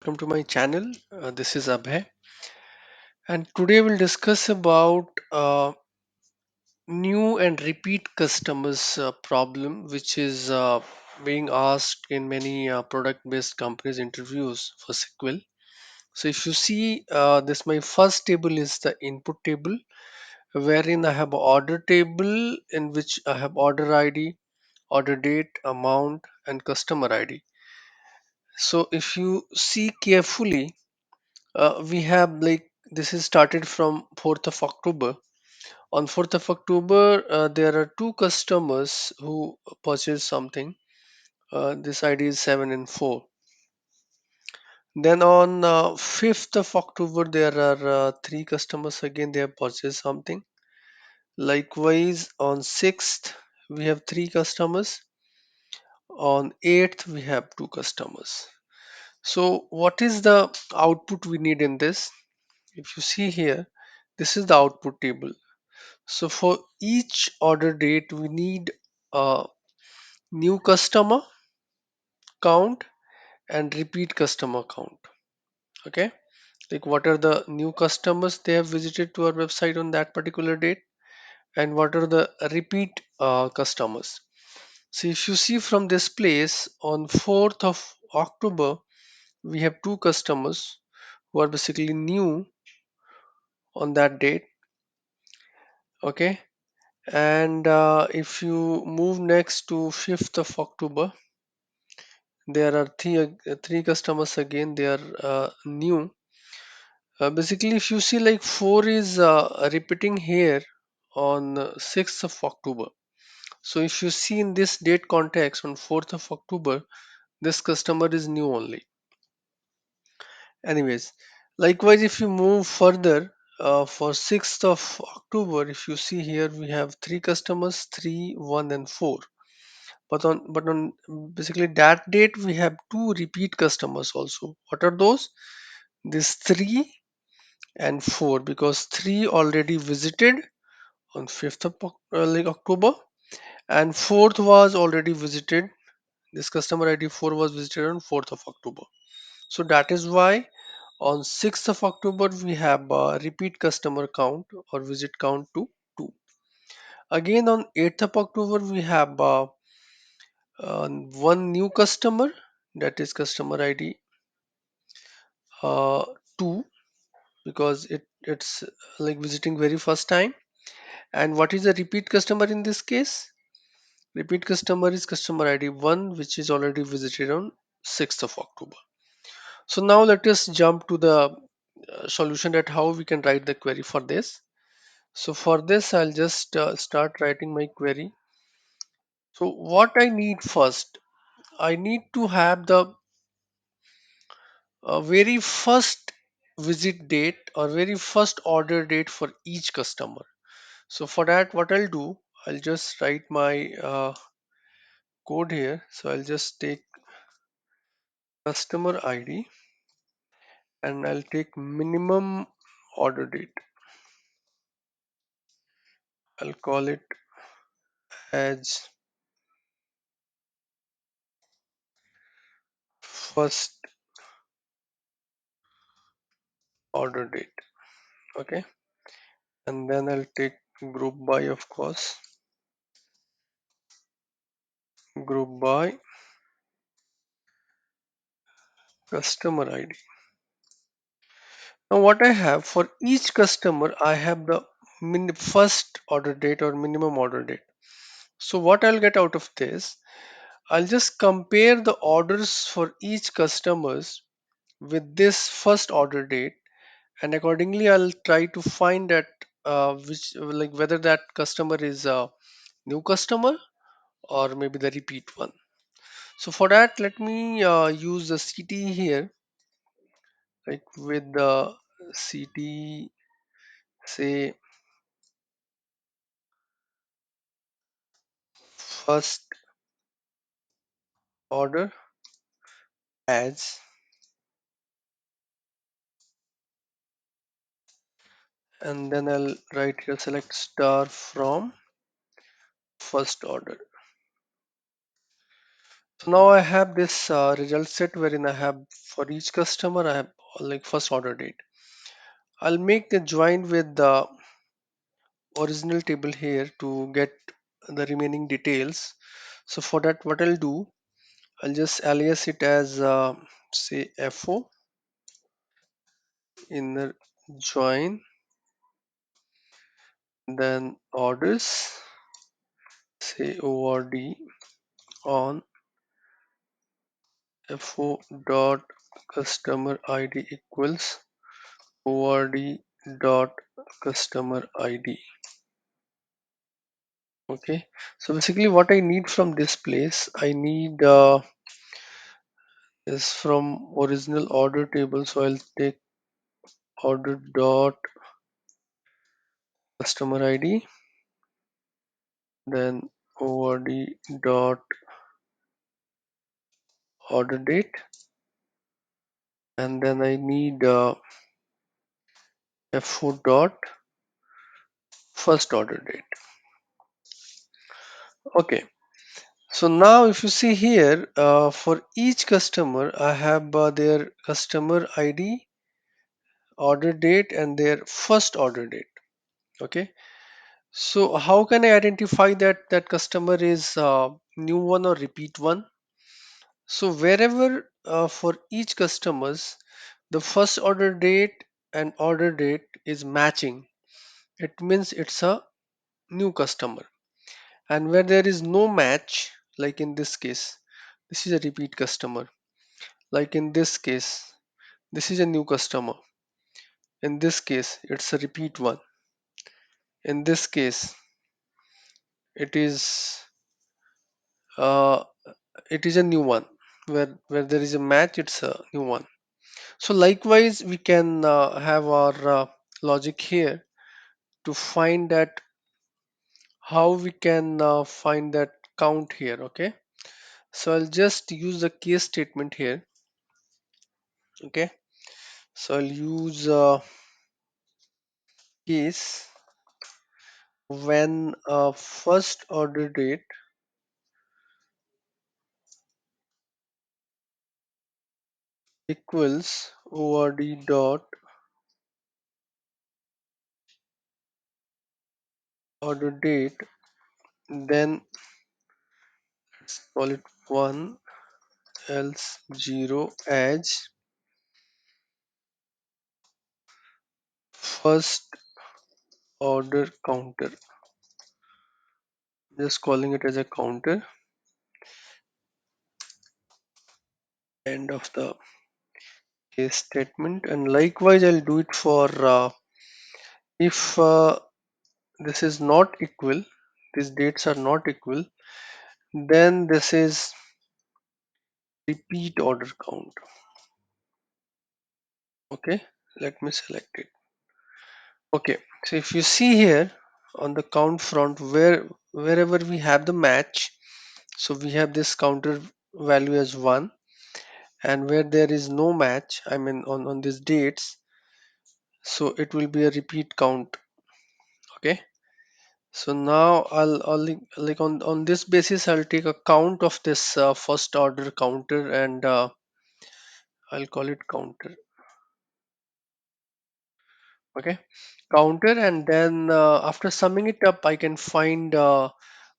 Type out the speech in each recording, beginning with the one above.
Welcome to my channel. This is Abhay, and today we'll discuss about new and repeat customers problem, which is being asked in many product-based companies interviews for SQL. So if you see this, my first table is the input table, wherein I have order table in which I have order ID, order date, amount, and customer ID. So if you see carefully, we have like this is started from 4th of October. On 4th of October, there are two customers who purchased something. This ID is 7 and 4. Then on 5th of October, there are three customers again, they have purchased something. Likewise, on 6th, we have three customers. On 8th, we have two customers. So, what is the output we need in this? If you see here, this is the output table. So for each order date, we need a new customer count and repeat customer count. Okay, like what are the new customers they have visited to our website on that particular date, and what are the repeat customers. So if you see from this place on 4th of October, we have two customers who are basically new on that date. Okay, and if you move next to 5th of October, there are three customers again, they are new. Basically if you see like 4 is repeating here on 6th of October. So if you see in this date context on 4th of October, this customer is new only. Anyways, likewise if you move further, for 6th of October, if you see here, we have three customers, 3, 1 and 4. But on basically that date, we have two repeat customers also. What are those? This 3 and 4, because 3 already visited on 5th of like October, and 4th was already visited. This customer ID 4 was visited on 4th of October. So that is why on 6th of October we have repeat customer count or visit count to 2. Again on 8th of October we have one new customer, that is customer ID uh, 2, because it's like visiting very first time. And what is the repeat customer in this case? Repeat customer is customer ID 1, which is already visited on 6th of October. So now let us jump to the solution, that how we can write the query for this. So for this, I'll just start writing my query. So what I need first, I need to have the very first visit date or very first order date for each customer. So for that, what I'll do, I'll just write my code here. So I'll just take customer ID and I'll take minimum order date. I'll call it as first order date. Okay, and then I'll take group by, of course, group by customer ID. Now what I have for each customer, I have the first order date or minimum order date. So what I'll get out of this, I'll just compare the orders for each customers with this first order date, and accordingly I'll try to find that which like whether that customer is a new customer or maybe the repeat one. So for that, let me use the CT here, like with the CT, say first order as, and then I'll write here select star from first order. So now I have this result set wherein I have for each customer I have like first order date. I'll make the join with the original table here to get the remaining details. So for that, what I'll do, I'll just alias it as say fo inner join, then orders, say ord on fo dot customer id equals ord dot customer id. Okay, so basically what I need from this place, I need is from original order table. So I'll take order dot customer id, then ord dot order date, and then I need fo dot first order date. Okay, so now if you see here, for each customer I have their customer id, order date, and their first order date. Okay, so how can I identify that that customer is new one or repeat one? So wherever for each customers the first order date and order date is matching, it means it's a new customer. And where there is no match, like in this case, this is a repeat customer. Like in this case, this is a new customer. In this case, it's a repeat one. In this case, it is uh, it is a new one. Where there is a match, it's a new one. So likewise, we can have our logic here to find that how we can find that count here. Okay, so I'll just use the case statement here. Okay, so I'll use case when first order date equals ord dot order date, then let's call it 1, else 0 as first order counter, just calling it as a counter. End of the case statement. And likewise I'll do it for if this is not equal, these dates are not equal, then this is repeat order count. Okay, let me select it. Okay, so if you see here on the count front, wherever we have the match, so we have this counter value as 1, and where there is no match, I mean on these dates, so it will be a repeat count. Okay, so now I'll like on this basis I'll take a count of this first order counter, and I'll call it counter. Okay, counter, and then after summing it up I can find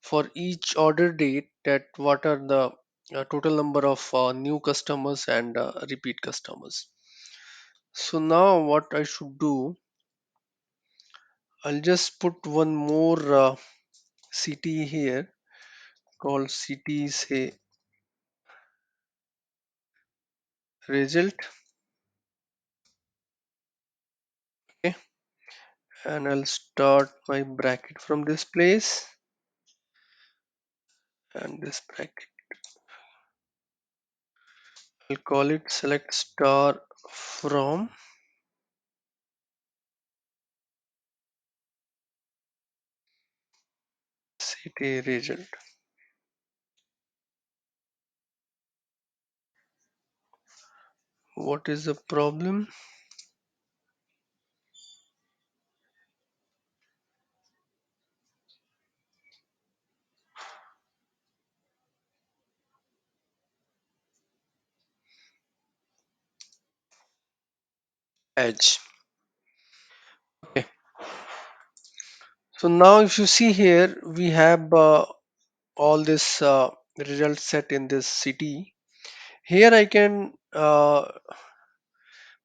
for each order date that what are the total number of new customers and repeat customers. So now what I should do, I'll just put one more city here called city say result. Okay, and I'll start my bracket from this place, and this bracket I'll call it select star from city result. What is the problem? edge. Okay. So now if you see here, we have all this result set in this city. Here I can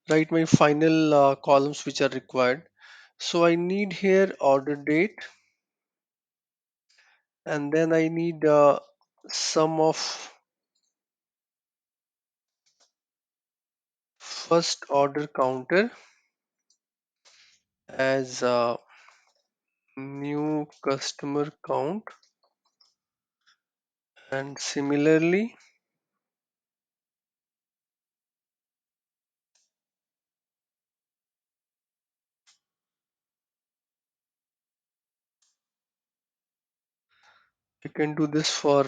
write my final columns which are required. So I need here order date, and then I need sum of first order counter as new customer count, and similarly I can do this for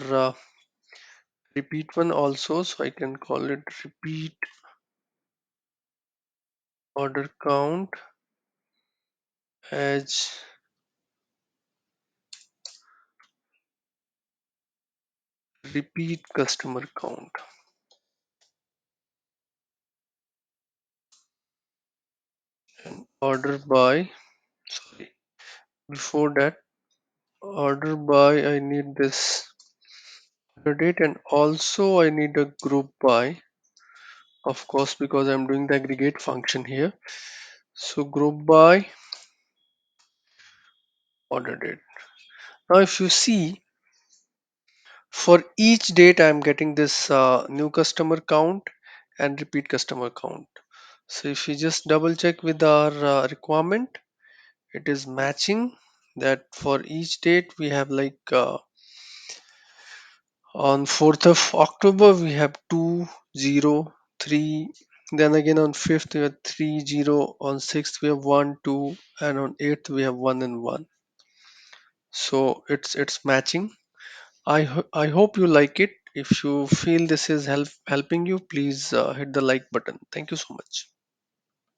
repeat one also, so I can call it repeat order count as repeat customer count, and order by, sorry, before that, order by I need this order date, and also I need a group by, of course, because I'm doing the aggregate function here. So group by order date. Now if you see, for each date I'm getting this new customer count and repeat customer count. So if you just double check with our requirement, it is matching that for each date we have like on 4th of October we have 203, then again on 5th we have 30, on 6th we have 1 2, and on 8th we have 1 and 1. So it's matching. I hope you like it. If you feel this is helping you, please hit the like button. Thank you so much.